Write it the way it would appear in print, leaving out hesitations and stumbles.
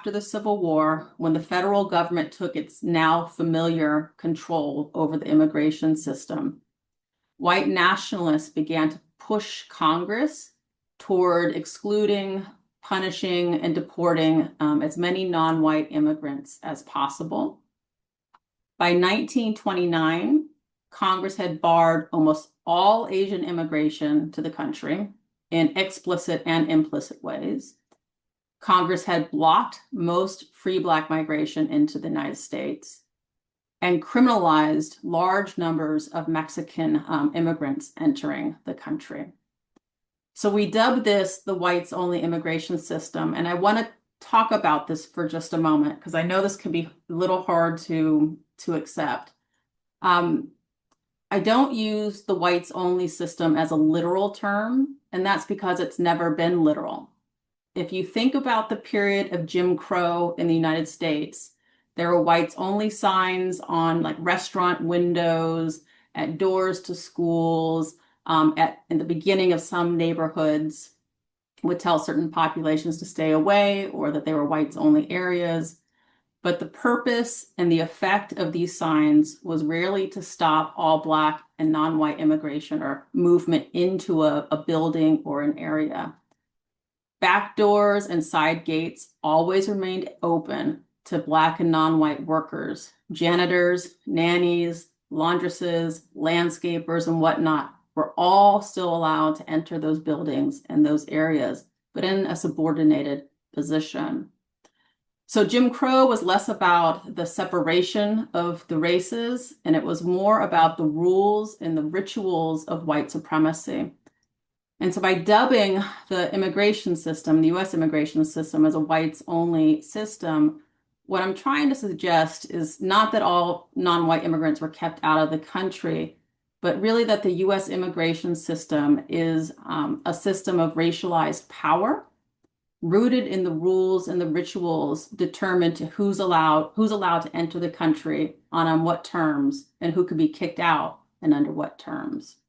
after the Civil War, when the federal government took its now familiar control over the immigration system, white nationalists began to push Congress toward excluding, punishing, and deporting as many non-white immigrants as possible. By 1929, Congress had barred almost all Asian immigration to the country in explicit and implicit ways. Congress had blocked most free Black migration into the United States and criminalized large numbers of Mexican immigrants entering the country. So we dubbed this the whites only immigration system. And I want to talk about this for just a moment, because I know this can be a little hard to accept. I don't use the whites only system as a literal term, and that's because it's never been literal. If you think about the period of Jim Crow in the United States, there were whites only signs on like restaurant windows, at doors to schools, in the beginning of some neighborhoods would tell certain populations to stay away or that they were whites only areas. But the purpose and the effect of these signs was rarely to stop all Black and non-white immigration or movement into a building or an area. Back doors and side gates always remained open to Black and non-white workers, janitors, nannies, laundresses, landscapers, and whatnot were all still allowed to enter those buildings and those areas, but in a subordinated position. So Jim Crow was less about the separation of the races, and it was more about the rules and the rituals of white supremacy. And so by dubbing the immigration system, the US immigration system, as a whites only system, what I'm trying to suggest is not that all non-white immigrants were kept out of the country, but really that the US immigration system is a system of racialized power, rooted in the rules and the rituals determined to who's allowed to enter the country on what terms, and who could be kicked out and under what terms.